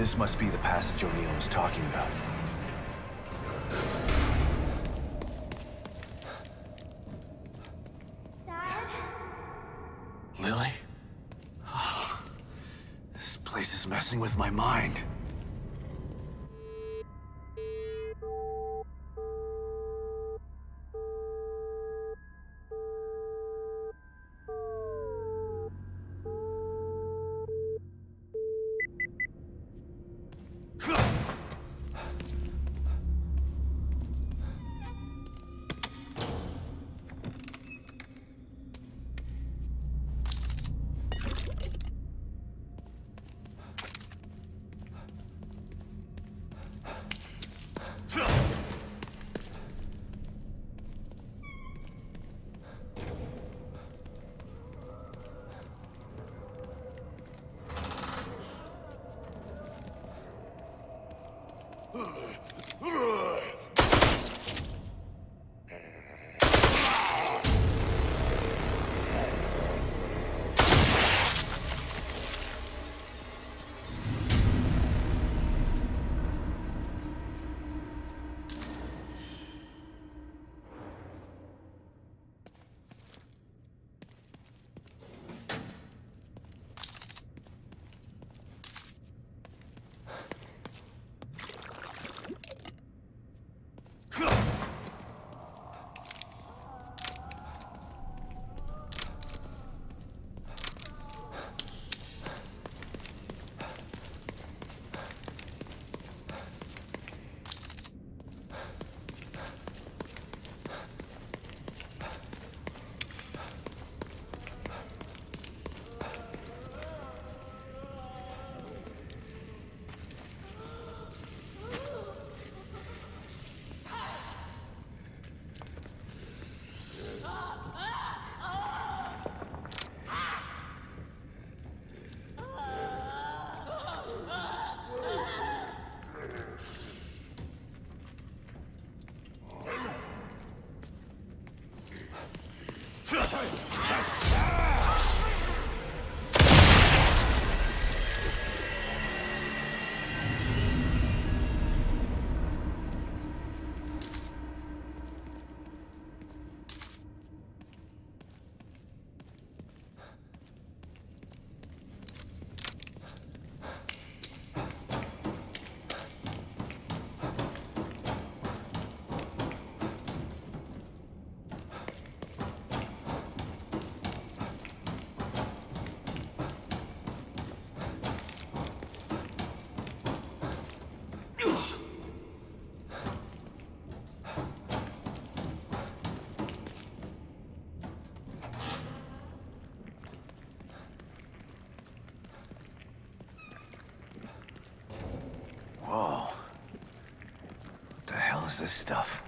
This must be the passage O'Neill was talking about. Dad? Lily? Oh, this place is messing with my mind. Whoa. What the hell is this stuff?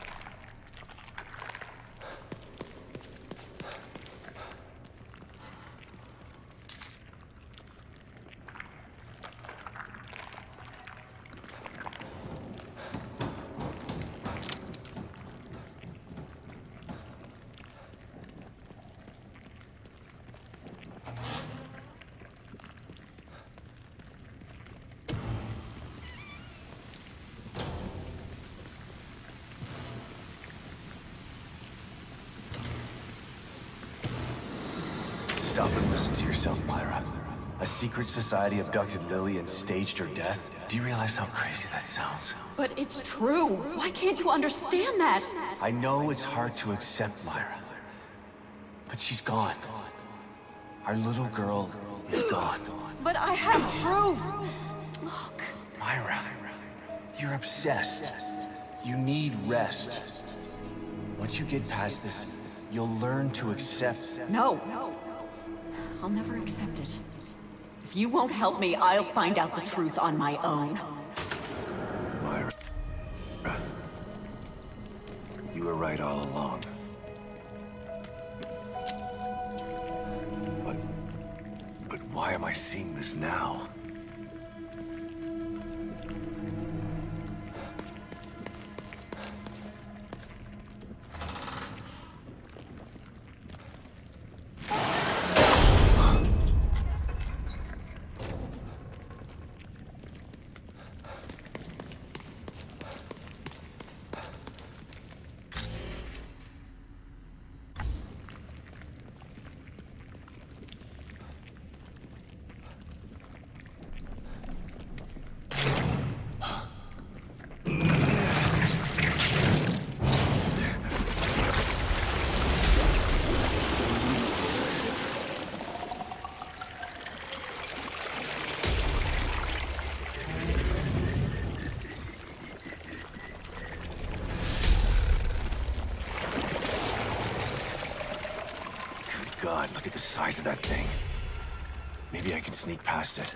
Stop and listen to yourself, Myra. A secret society abducted Lily and staged her death? Do you realize how crazy that sounds? But it's true. Why can't you understand that? I know it's hard to accept, Myra. But she's gone. Our little girl is gone. But I have proof. Look. Myra, you're obsessed. You need rest. Once you get past this, you'll learn to accept. No. I'll never accept it. If you won't help me, I'll find out the truth on my own. Myra, you were right all along. But why am I seeing this now? god, look at the size of that thing. Maybe I can sneak past it.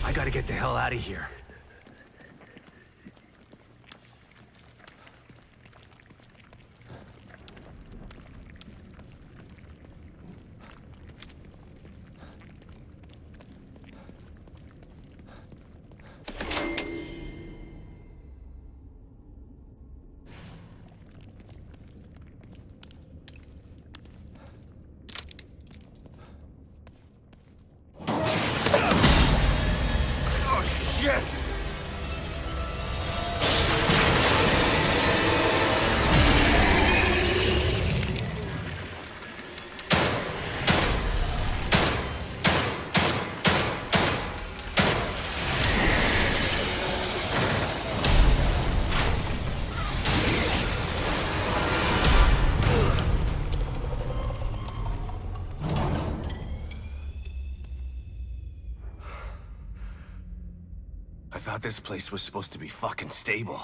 I gotta get the hell out of here. Shit! I thought this place was supposed to be fucking stable.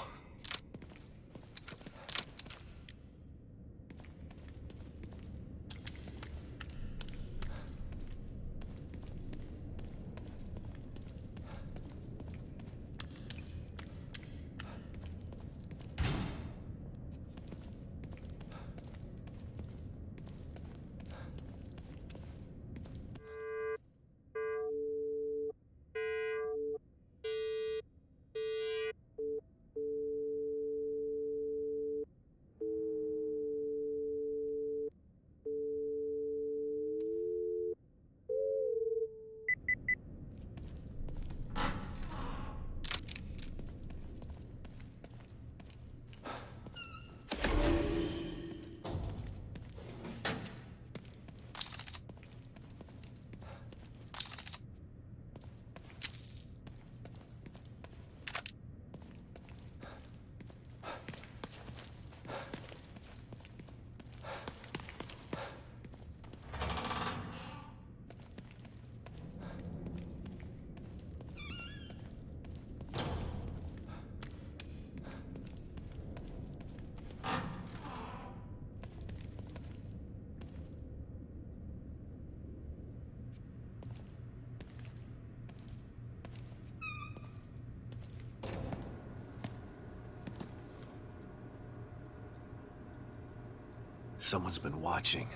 Someone's been watching.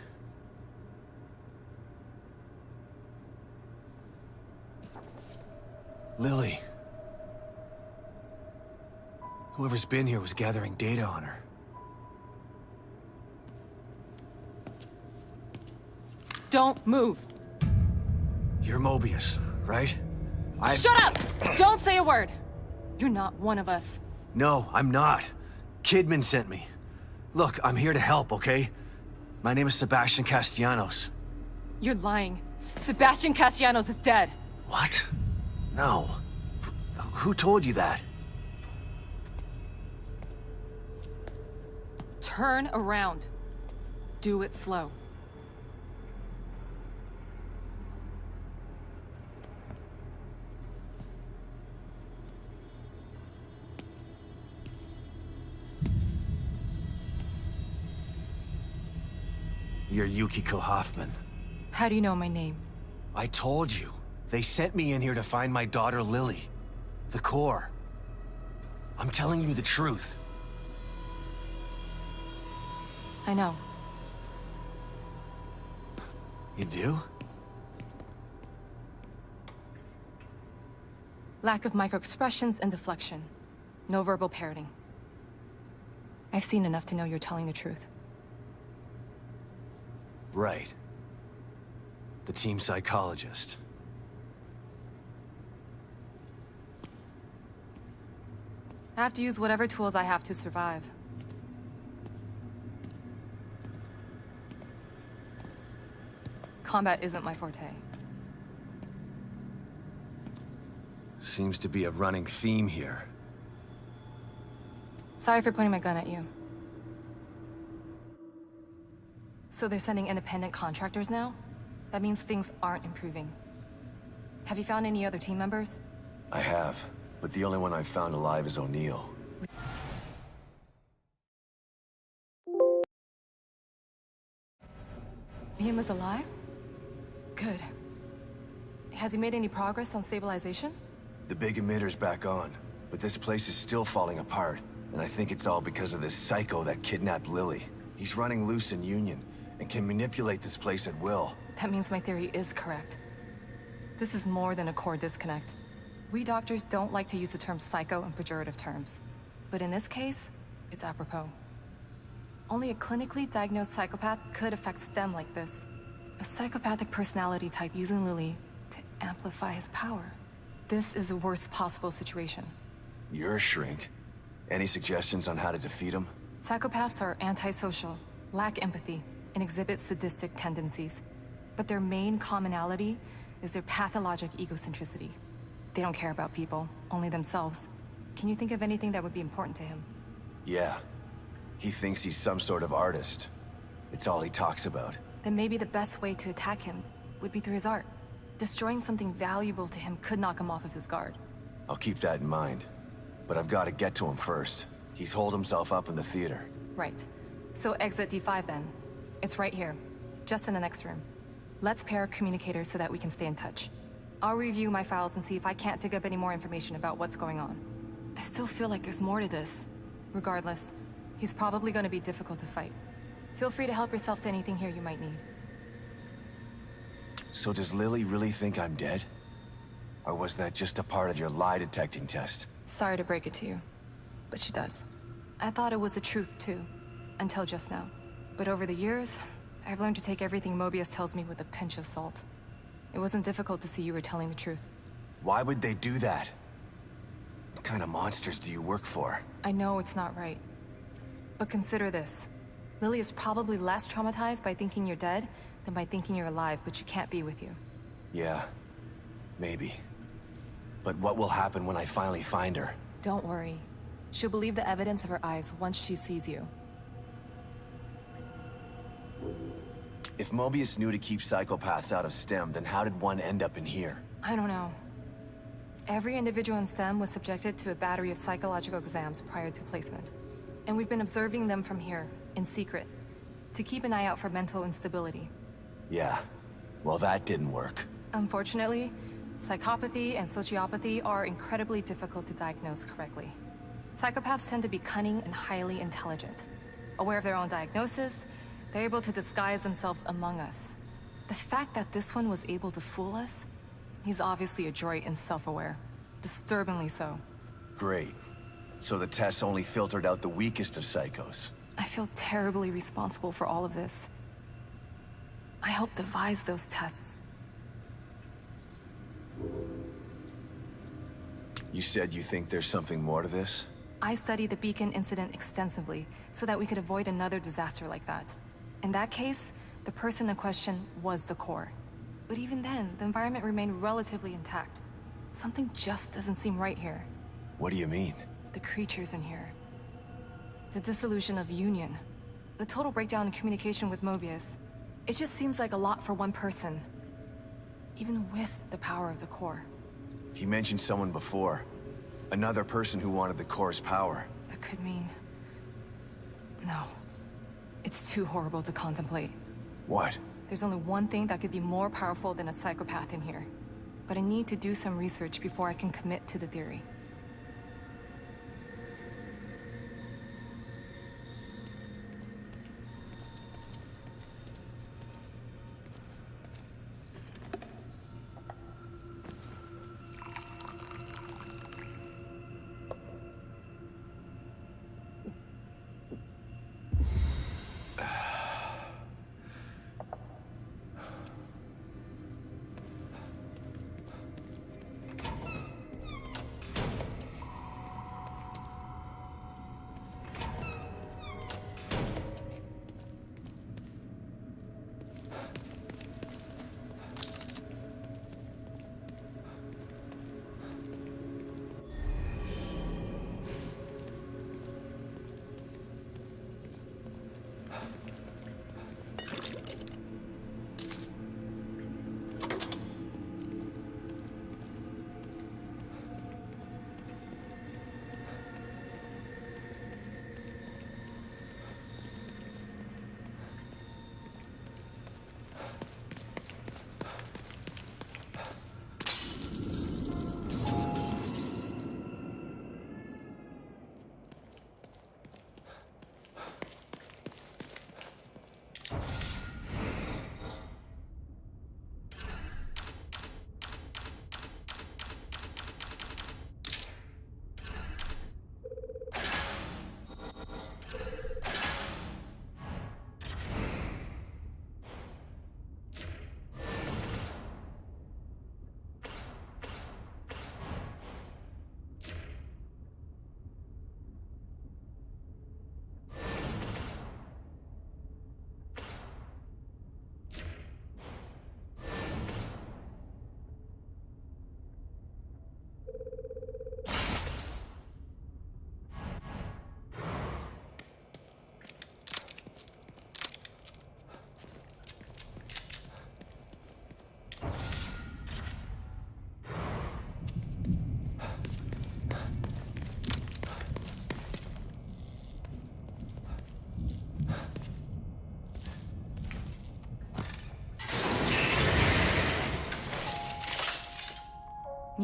Lily. Whoever's been here was gathering data on her. Don't move. You're Mobius, right? Shut up! Don't say a word! You're not one of us. No, I'm not. Kidman sent me. Look, I'm here to help, okay? My name is Sebastian Castellanos. You're lying. Sebastian Castellanos is dead. What? No. Who told you that? Turn around. Do it slow. You're Yukiko Hoffman. How do you know my name? I told you. They sent me in here to find my daughter Lily. The core. I'm telling you the truth. I know. You do? Lack of microexpressions and deflection. No verbal parroting. I've seen enough to know you're telling the truth. Right. The team psychologist. I have to use whatever tools I have to survive. Combat isn't my forte. Seems to be a running theme here. Sorry for pointing my gun at you. So they're sending independent contractors now? That means things aren't improving. Have you found any other team members? I have, but the only one I've found alive is O'Neill. Liam is alive? Good. Has he made any progress on stabilization? The big emitter's back on, but this place is still falling apart, and I think it's all because of this psycho that kidnapped Lily. He's running loose in Union, and can manipulate this place at will. That means my theory is correct. This is more than a core disconnect. We doctors don't like to use the term psycho in pejorative terms. But in this case, it's apropos. Only a clinically diagnosed psychopath could affect STEM like this. A psychopathic personality type using Lily to amplify his power. This is the worst possible situation. You're a shrink. Any suggestions on how to defeat him? Psychopaths are antisocial, lack empathy, and exhibit sadistic tendencies. But their main commonality is their pathologic egocentricity. They don't care about people, only themselves. Can you think of anything that would be important to him? Yeah. He thinks he's some sort of artist. It's all he talks about. Then maybe the best way to attack him would be through his art. Destroying something valuable to him could knock him off of his guard. I'll keep that in mind. But I've got to get to him first. He's holed himself up in the theater. Right. So exit D5 then. It's right here, just in the next room. Let's pair communicators so that we can stay in touch. I'll review my files and see if I can't dig up any more information about what's going on. I still feel like there's more to this. Regardless, he's probably going to be difficult to fight. Feel free to help yourself to anything here you might need. So does Lily really think I'm dead? Or was that just a part of your lie detecting test? Sorry to break it to you, but she does. I thought it was the truth too, until just now. But over the years, I've learned to take everything Mobius tells me with a pinch of salt. It wasn't difficult to see you were telling the truth. Why would they do that? What kind of monsters do you work for? I know it's not right. But consider this. Lily is probably less traumatized by thinking you're dead than by thinking you're alive, but she can't be with you. Yeah, maybe. But what will happen when I finally find her? Don't worry. She'll believe the evidence of her eyes once she sees you. If Mobius knew to keep psychopaths out of STEM, then how did one end up in here? I don't know. Every individual in STEM was subjected to a battery of psychological exams prior to placement. And we've been observing them from here, in secret, to keep an eye out for mental instability. Yeah, well that didn't work. Unfortunately, psychopathy and sociopathy are incredibly difficult to diagnose correctly. Psychopaths tend to be cunning and highly intelligent. Aware of their own diagnosis, they're able to disguise themselves among us. The fact that this one was able to fool us, he's obviously adroit and self-aware. Disturbingly so. Great. So the tests only filtered out the weakest of psychos. I feel terribly responsible for all of this. I helped devise those tests. You said you think there's something more to this? I studied the beacon incident extensively so that we could avoid another disaster like that. In that case, the person in question was the core. But even then, the environment remained relatively intact. Something just doesn't seem right here. What do you mean? The creatures in here. The dissolution of Union. The total breakdown in communication with Mobius. It just seems like a lot for one person. Even with the power of the core. He mentioned someone before. Another person who wanted the core's power. That could mean... No. It's too horrible to contemplate. What? There's only one thing that could be more powerful than a psychopath in here. But I need to do some research before I can commit to the theory.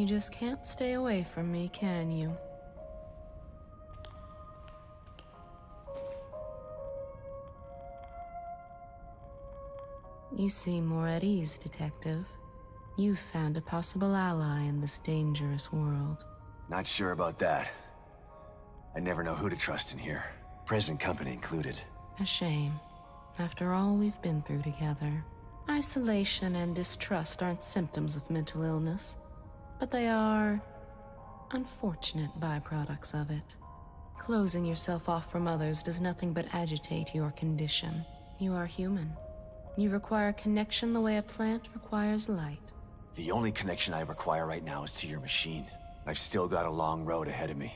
You just can't stay away from me, can you? You seem more at ease, Detective. You've found a possible ally in this dangerous world. Not sure about that. I never know who to trust in here. Present company included. A shame. After all we've been through together. Isolation and distrust aren't symptoms of mental illness, but they are unfortunate byproducts of it. Closing yourself off from others does nothing but agitate your condition. You are human. You require connection the way a plant requires light. The only connection I require right now is to your machine. I've still got a long road ahead of me.